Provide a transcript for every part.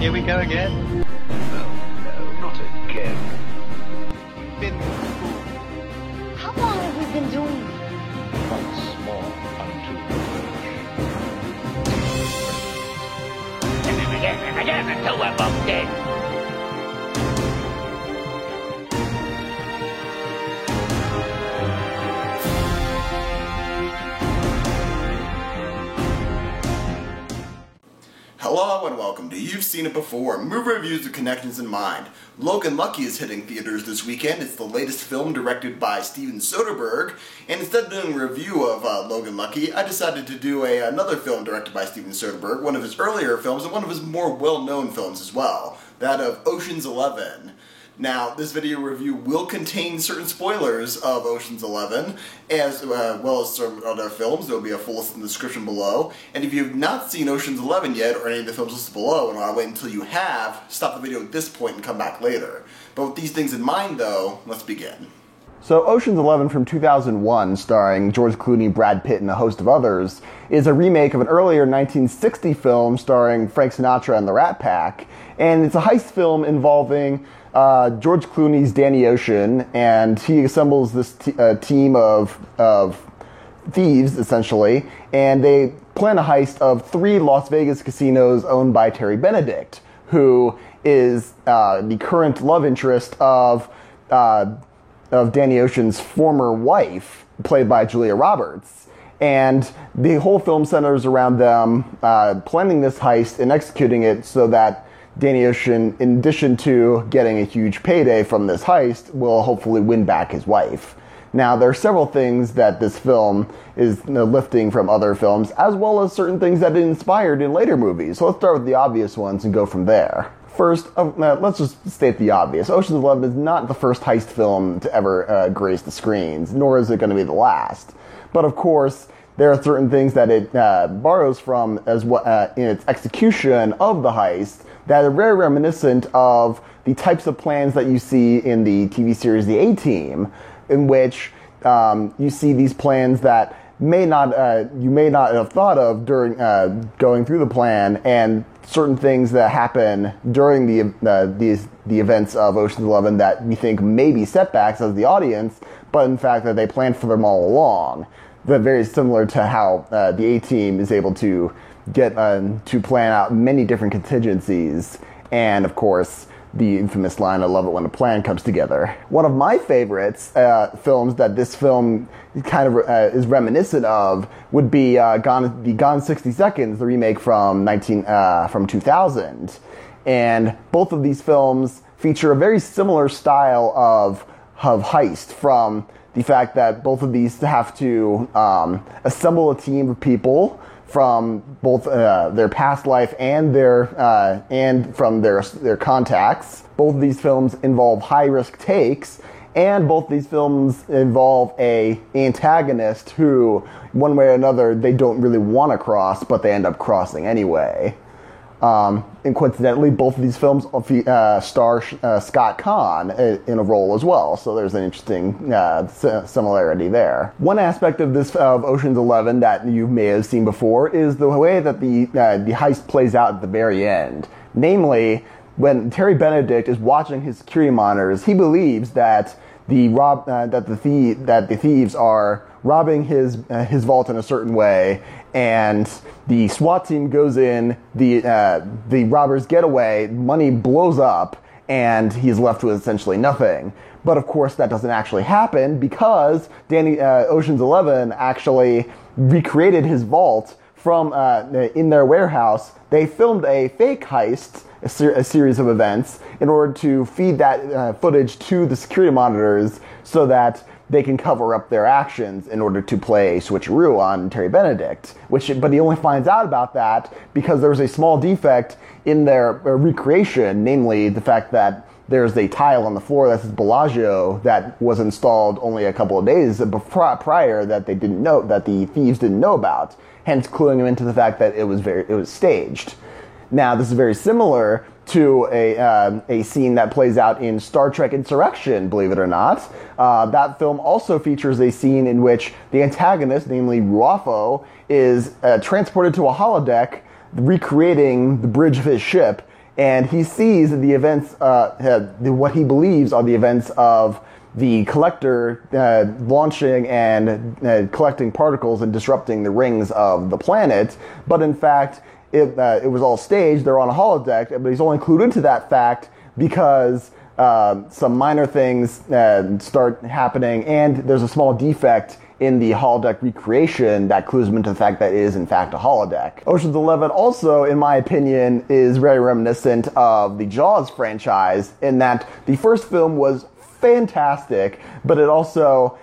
Here we go again. No, not again. You've been fooled. How long have we been doing this? Once more unto the And again until we're both dead. Hello and welcome to You've Seen It Before, movie reviews with connections in mind. Logan Lucky is hitting theaters this weekend. It's the latest film directed by Steven Soderbergh, and instead of doing a review of Logan Lucky, I decided to do another film directed by Steven Soderbergh, one of his earlier films and one of his more well-known films as well, that of Ocean's 11. Now, this video review will contain certain spoilers of Ocean's 11, as well as some other films. There will be a full list in the description below. And if you have not seen Ocean's 11 yet, or any of the films listed below, and I'll wait until you have, stop the video at this point and come back later. But with these things in mind, though, let's begin. So Ocean's 11 from 2001, starring George Clooney, Brad Pitt, and a host of others, is a remake of an earlier 1960 film starring Frank Sinatra and the Rat Pack. And it's a heist film involving George Clooney's Danny Ocean, and he assembles this team of thieves, essentially, and they plan a heist of 3 Las Vegas casinos owned by Terry Benedict, who is the current love interest of Danny Ocean's former wife, played by Julia Roberts. And the whole film centers around them planning this heist and executing it so that Danny Ocean, in addition to getting a huge payday from this heist, will hopefully win back his wife. Now, there are several things that this film is lifting from other films, as well as certain things that it inspired in later movies. So let's start with the obvious ones and go from there. First, let's just state the obvious. Ocean's 11 is not the first heist film to ever grace the screens, nor is it going to be the last. But of course, there are certain things that it borrows from as in its execution of the heist that are very reminiscent of the types of plans that you see in the TV series The A-Team, in which you see these plans that you may not have thought of during going through the plan, and certain things that happen during the events of Ocean's 11 that we think may be setbacks as the audience, but in fact that they planned for them all along. But very similar to how the A-Team is able to get to plan out many different contingencies, and of course the infamous line, "I love it when a plan comes together." One of my favorites films that this film kind of is reminiscent of would be Gone 60 Seconds, the remake from 2000. And both of these films feature a very similar style of heist, from the fact that both of these have to assemble a team of people from both their past life and from their contacts. Both of these films involve high-risk takes, and both these films involve an antagonist who, one way or another, they don't really want to cross, but they end up crossing anyway. And coincidentally, both of these films star Scott Caan in a role as well, so there's an interesting similarity there. One aspect of Ocean's 11 that you may have seen before is the way that the heist plays out at the very end. Namely, when Terry Benedict is watching his security monitors, he believes that the thieves are robbing his vault in a certain way, and the SWAT team goes in, the robbers get away, money blows up, and he's left with essentially nothing. But of course that doesn't actually happen, because Ocean's 11 actually recreated his vault from in their warehouse. They filmed a fake heist, a series of events, in order to feed that footage to the security monitors so that they can cover up their actions in order to play a switcheroo on Terry Benedict. But he only finds out about that because there was a small defect in their recreation, namely the fact that there's a tile on the floor that says Bellagio that was installed only a couple of days prior that they didn't know, that the thieves didn't know about, hence cluing him into the fact that it was staged. Now, this is very similar to a scene that plays out in Star Trek Insurrection, believe it or not. That film also features a scene in which the antagonist, namely Ruffo, is transported to a holodeck, recreating the bridge of his ship, and he sees the events, what he believes are the events of the collector launching and collecting particles and disrupting the rings of the planet, but in fact, it was all staged. They're on a holodeck, but he's only clued into that fact because some minor things start happening, and there's a small defect in the holodeck recreation that clues him into the fact that it is in fact a holodeck. Ocean's 11 also, in my opinion, is very reminiscent of the Jaws franchise in that the first film was fantastic, but it also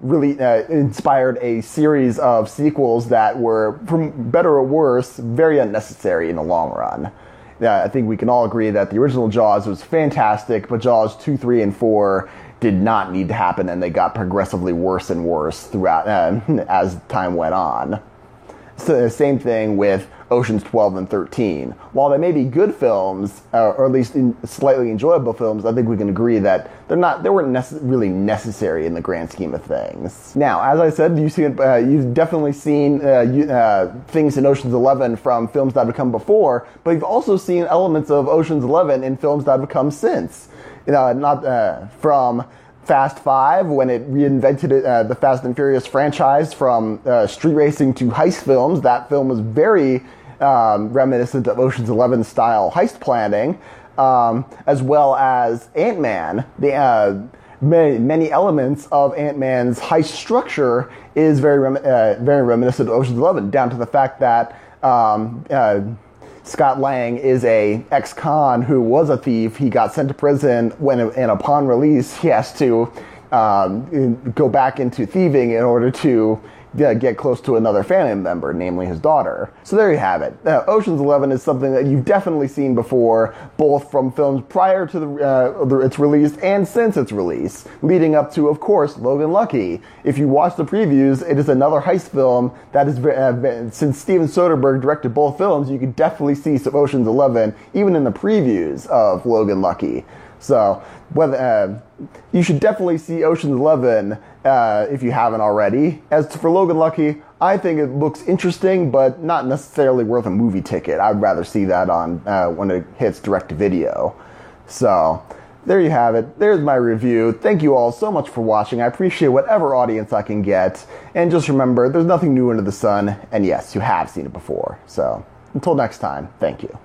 really inspired a series of sequels that were, for better or worse, very unnecessary in the long run. I think we can all agree that the original Jaws was fantastic, but Jaws 2, 3, and 4 did not need to happen, and they got progressively worse and worse throughout as time went on. So the same thing with Oceans 12 and 13. While they may be good films, or at least slightly enjoyable films, I think we can agree that they weren't really necessary in the grand scheme of things. Now, as I said, you've definitely seen things in Oceans 11 from films that have come before, but you've also seen elements of Oceans 11 in films that have come since. From Fast 5, when it reinvented the Fast and Furious franchise from street racing to heist films. That film was very reminiscent of Ocean's 11 style heist planning, as well as Ant-Man. Many elements of Ant-Man's heist structure is very reminiscent of Ocean's 11, down to the fact that Scott Lang is a ex-con who was a thief. He got sent to prison and upon release, he has to go back into thieving in order to get close to another family member, namely his daughter. So there you have it. Ocean's 11 is something that you've definitely seen before, both from films prior to its release and since its release, leading up to, of course, Logan Lucky. If you watch the previews, it is another heist film that is, since Steven Soderbergh directed both films, you could definitely see some Ocean's 11 even in the previews of Logan Lucky. So, you should definitely see Ocean's 11 if you haven't already. As for Logan Lucky, I think it looks interesting, but not necessarily worth a movie ticket. I'd rather see that on when it hits direct-to-video. So, there you have it. There's my review. Thank you all so much for watching. I appreciate whatever audience I can get. And just remember, there's nothing new under the sun. And yes, you have seen it before. So, until next time, thank you.